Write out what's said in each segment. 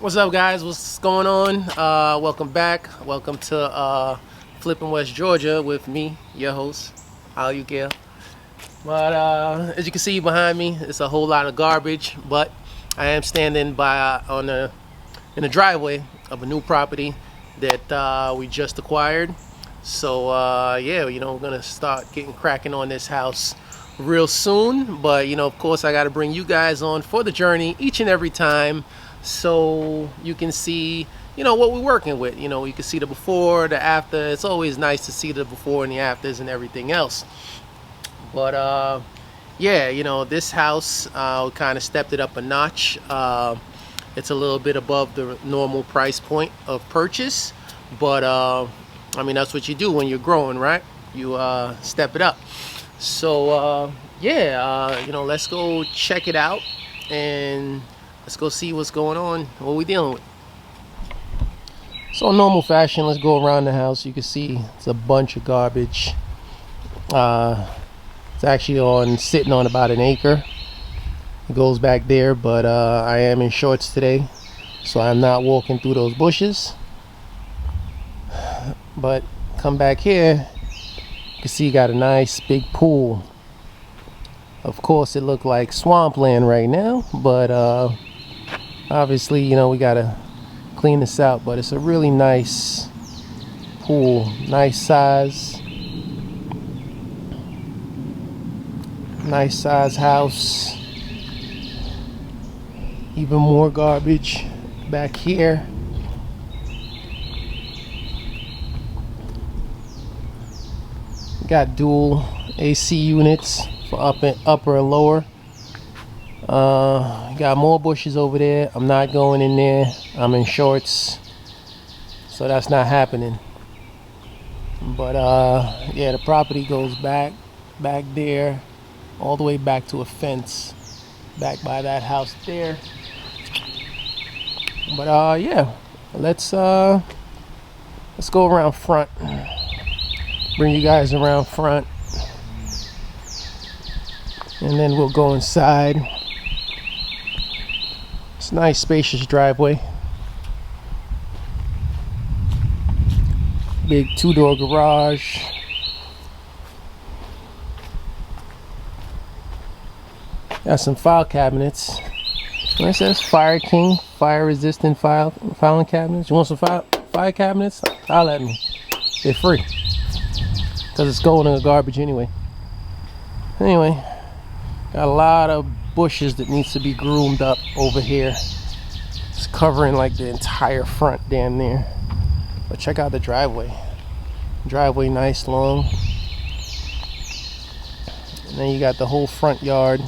What's up, guys? What's going on? Welcome back. Welcome to Flipping West Georgia with me, your host, Alhue. But as you can see behind me, it's a whole lot of garbage. But I am standing by in the driveway of a new property that we just acquired. So yeah, we're gonna start getting cracking on this house real soon. But of course, I got to bring you guys on for the journey each and every time, so you can see what we're working with. You can see the before, the after. It's always nice to see the before and the afters and everything else. But yeah, this house kind of stepped it up a notch. It's a little bit above the normal price point of purchase, but I mean, that's what you do when you're growing, right? You step it up. So yeah, let's go check it out and let's go see what's going on, what we dealing with. So in normal fashion, let's go around the house. You can see it's a bunch of garbage. It's actually sitting on about an acre. It goes back there, but I am in shorts today, so I'm not walking through those bushes. But come back here, you can see you got a nice big pool. Of course, it looked like swampland right now, but obviously, we gotta clean this out. But it's a really nice pool, nice size house. Even more garbage back here. Got dual AC units for upper and lower. Got more bushes over there. I'm not going in there. I'm in shorts, so that's not happening. But yeah, the property goes back there, all the way back to a fence, back by that house there. But yeah, let's go around front. Bring you guys around front, and then we'll go inside. It's a nice spacious driveway. Big 2-door garage. Got some file cabinets. What it says, Fire King, fire resistant filing cabinets. You want some file cabinets? Holler at me. They're free, because it's going in the garbage anyway. Anyway, got a lot of bushes that needs to be groomed up over here. It's covering like the entire front damn near. But check out the driveway. Driveway nice, long. And then you got the whole front yard.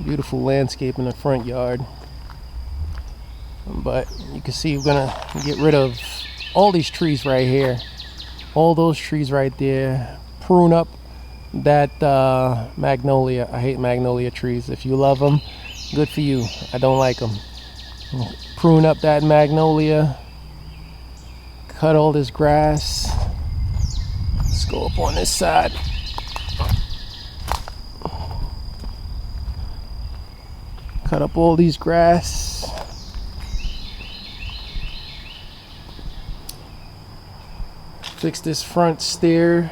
Beautiful landscape in the front yard. But you can see we're gonna get rid of all these trees right here. All those trees right there. Prune up that magnolia. I hate magnolia trees. If you love them, good for you. I don't like them. Prune up that magnolia. Cut all this grass. Let's go up on this side. Cut up all these grass. Fix this front stair.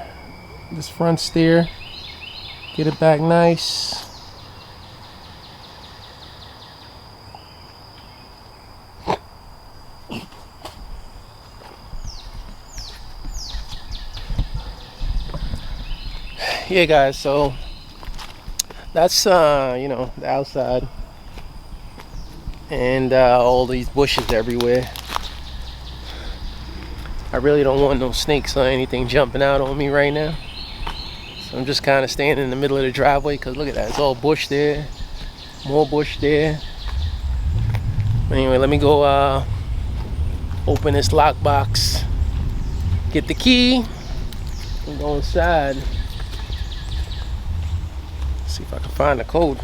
Get it back nice. Yeah, guys, so that's the outside, and all these bushes everywhere. I really don't want no snakes or anything jumping out on me right now. So I'm just kind of standing in the middle of the driveway, because look at that, it's all bush there. More bush there. Anyway, let me go open this lockbox. Get the key and go inside. See if I can find the code.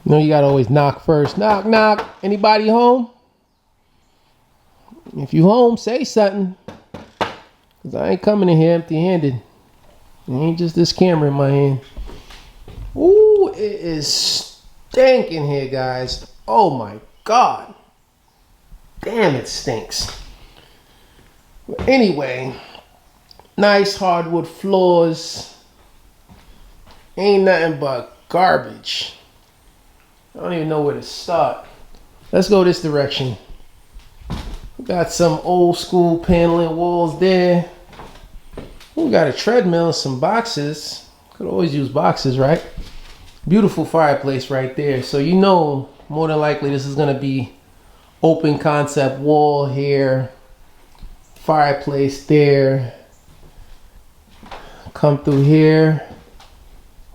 You know, you gotta always knock first. Knock, knock. Anybody home? If you home, say something. Cause I ain't coming in here empty-handed. It ain't just this camera in my hand. Ooh, it is stinking here, guys. Oh my God. Damn, it stinks. But anyway, nice hardwood floors. Ain't nothing but garbage. I don't even know where to start. Let's go this direction. We got some old school paneling walls there. We got a treadmill and some boxes. Could always use boxes, right? Beautiful fireplace right there. So you know, more than likely this is gonna be open concept wall here. Fireplace there. Come through here.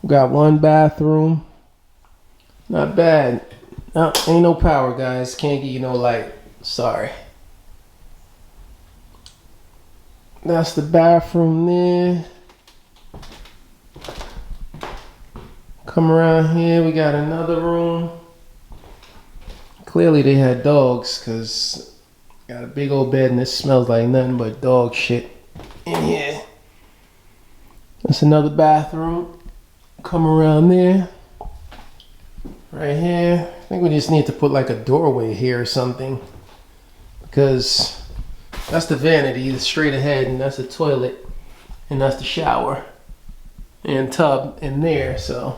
We got one bathroom. Not bad. No, ain't no power, guys. Can't get you no light. Sorry. That's the bathroom there. Come around here, we got another room. Clearly they had dogs, because got a big old bed and it smells like nothing but dog shit in here. That's another bathroom. Come around there. Right here. I think we just need to put like a doorway here or something, because that's the vanity, it's straight ahead, and that's the toilet, and that's the shower and tub in there. So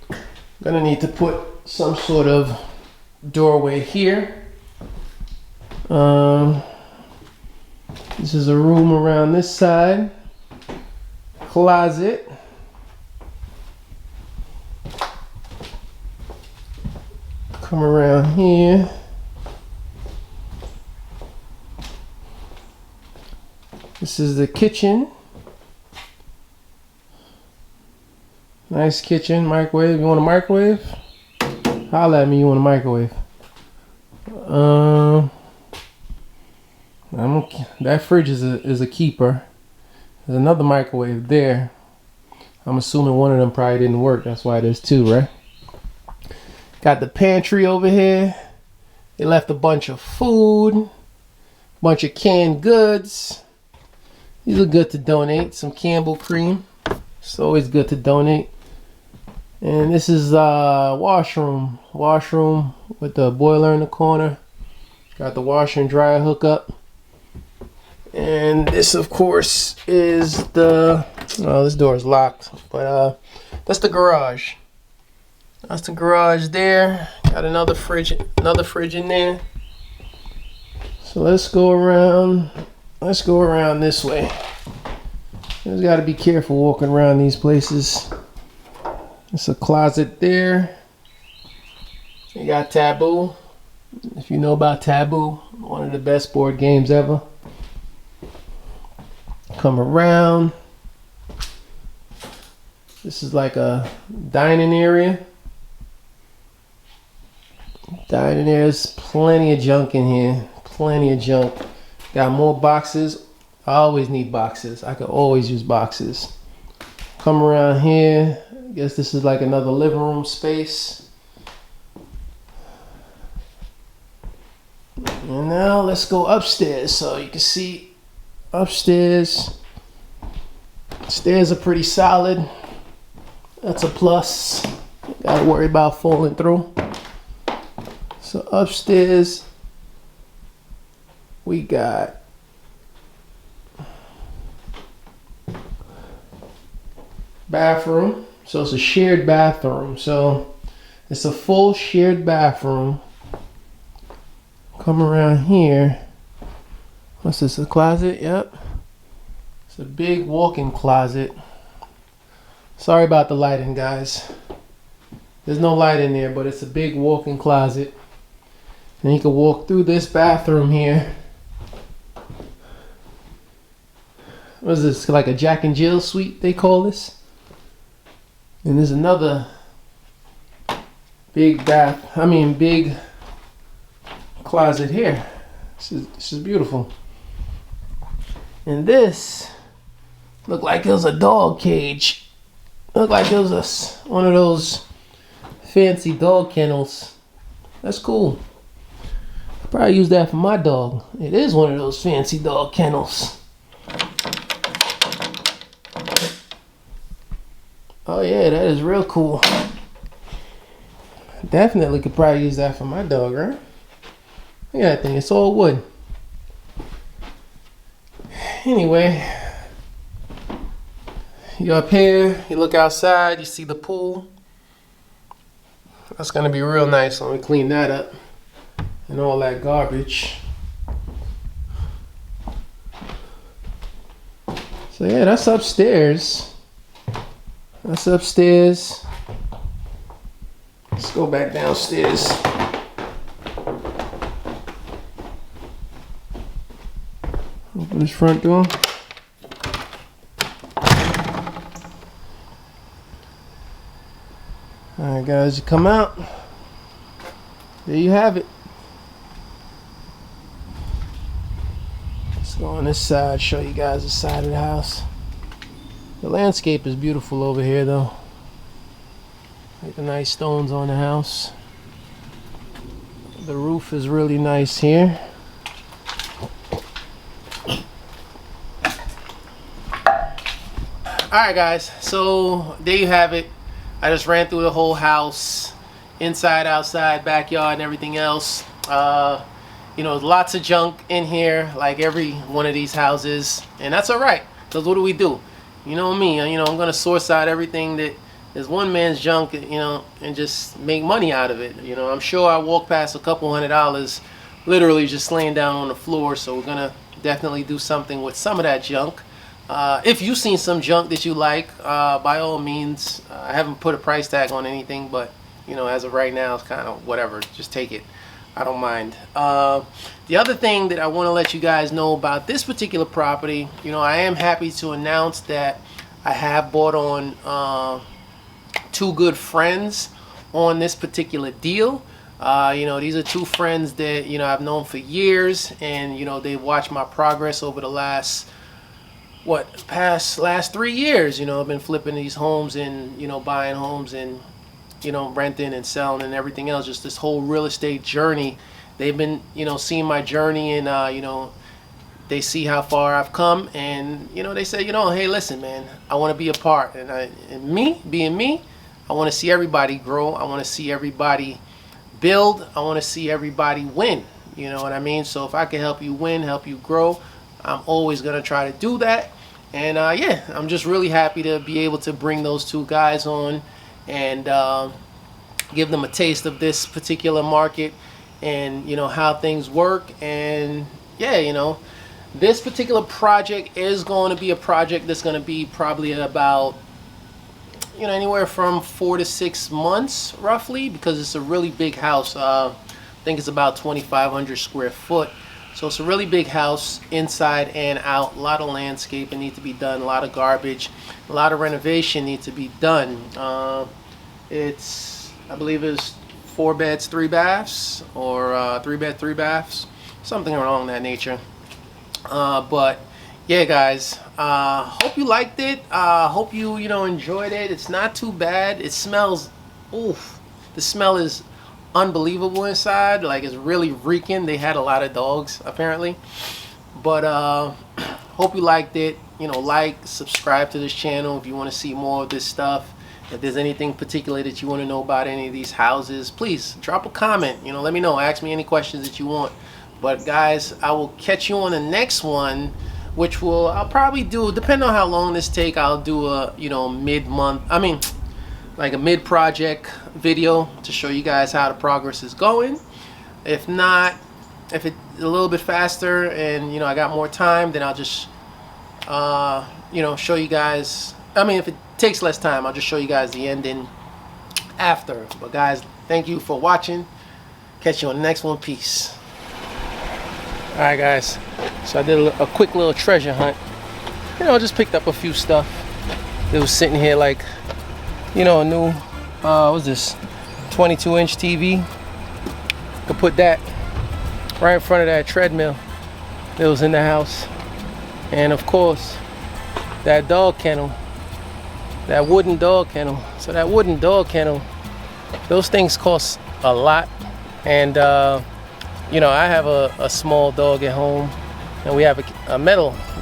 I'm gonna need to put some sort of doorway here. This is a room around this side. Closet. Come around here. This is the kitchen. Nice kitchen, microwave. You want a microwave? Holla at me, you want a microwave. That fridge is a keeper. There's another microwave there. I'm assuming one of them probably didn't work. That's why there's two, right? Got the pantry over here. They left a bunch of food, bunch of canned goods. These are good to donate. Some Campbell cream. It's always good to donate. And this is washroom. Washroom with the boiler in the corner. Got the washer and dryer hookup. And this, of course, is the... Oh, this door is locked. But that's the garage. That's the garage there. Got another fridge in there. So let's go around. Let's go around this way. Just got to be careful walking around these places. It's a closet there. You got Taboo. If you know about Taboo, one of the best board games ever. Come around. This is like a dining area. Dining area. There's plenty of junk in here. Plenty of junk. Got more boxes. I always need boxes. I could always use boxes. Come around here. I guess this is like another living room space. And now let's go upstairs so you can see upstairs. Stairs are pretty solid. That's a plus. Gotta worry about falling through. So upstairs we got bathroom. So it's a shared bathroom. So it's a full shared bathroom. Come around here. What's this, a closet? Yep. It's a big walk-in closet. Sorry about the lighting, guys. There's no light in there, but it's a big walk-in closet. And you can walk through this bathroom here. What is this, like a Jack and Jill suite they call this? And there's another big big closet here. This is beautiful. And this looked like it was a dog cage. Looked like it was one of those fancy dog kennels. That's cool. I'll probably use that for my dog. It is one of those fancy dog kennels. Oh yeah, that is real cool. Definitely could probably use that for my dog, right? Look at that thing, it's all wood. Anyway, you're up here, you look outside, you see the pool. That's gonna be real nice when we clean that up and all that garbage. So yeah, that's upstairs. That's upstairs. Let's go back downstairs. Open this front door. Alright guys, you come out. There you have it. Let's go on this side, show you guys the side of the house. The landscape is beautiful over here though. Like the nice stones on the house. The roof is really nice here. Alright guys, so there you have it. I just ran through the whole house, inside, outside, backyard, and everything else. You know, lots of junk in here, like every one of these houses, and that's alright, because what do? You know me, you know, I'm gonna source out everything that is one man's junk, you know, and just make money out of it. You know, I'm sure I walk past a couple $100 literally just laying down on the floor, so we're gonna definitely do something with some of that junk. If you've seen some junk that you like, by all means, I haven't put a price tag on anything, but you know, as of right now, it's kind of whatever, just take it. I don't mind. The other thing that I want to let you guys know about this particular property, you know, I am happy to announce that I have bought on two good friends on this particular deal. You know, these are two friends that, you know, I've known for years, and you know, they've watched my progress over the last 3 years. You know, I've been flipping these homes and, you know, buying homes and, you know, renting and selling and everything else, just this whole real estate journey. They've been, you know, seeing my journey, and you know, they see how far I've come, and you know, they say, you know, hey, listen man, I want to be a part, and me being me, I want to see everybody grow, I want to see everybody build, I want to see everybody win, you know what I mean? So if I can help you win, help you grow, I'm always gonna try to do that. And yeah, I'm just really happy to be able to bring those two guys on and give them a taste of this particular market, and you know, how things work. And yeah, you know, this particular project is going to be a project that's going to be probably about, you know, anywhere from 4 to 6 months roughly, because it's a really big house. I think it's about 2,500 square foot. So it's a really big house inside and out. A lot of landscaping needs to be done, a lot of garbage, a lot of renovation needs to be done. I believe it's 4 beds, 3 baths, or 3 bed, 3 baths, something along that nature. But yeah guys, hope you liked it. Hope you know, enjoyed it. It's not too bad. It smells, oof, the smell is unbelievable inside. Like, it's really reeking. They had a lot of dogs apparently. But hope you liked it. You know, like, subscribe to this channel if you want to see more of this stuff. If there's anything particular that you want to know about any of these houses, please drop a comment. You know, let me know. Ask me any questions that you want. But guys, I will catch you on the next one, which I'll probably do, depending on how long this take, I'll do a, you know, mid-month, like a mid-project video to show you guys how the progress is going. If not, if it's a little bit faster and I got more time, then I'll just show you guys. I mean, if it takes less time, I'll just show you guys the ending after. But guys, thank you for watching. Catch you on the next one. Peace. Alright guys, so I did a quick little treasure hunt. Just picked up a few stuff. It was sitting here like, a new, what's this, 22-inch TV. Could put that right in front of that treadmill that was in the house. And of course, that dog kennel, that wooden dog kennel. So that wooden dog kennel, those things cost a lot. And I have a small dog at home, and we have a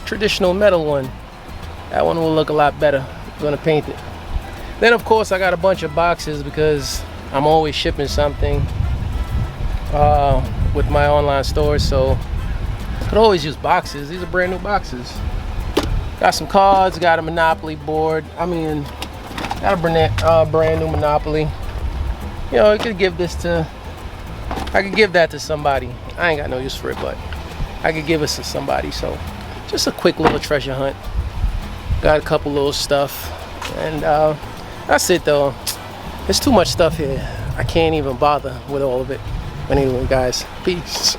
traditional metal one. That one will look a lot better. I'm gonna paint it. Then of course I got a bunch of boxes because I'm always shipping something with my online stores, so I could always use boxes. These are brand new boxes. Got some cards, got a Monopoly board. Got a brand new Monopoly. I could give that to somebody. I ain't got no use for it, but I could give it to somebody. So just a quick little treasure hunt. Got a couple little stuff, and that's it though. There's too much stuff here. I can't even bother with all of it. But anyway guys, peace.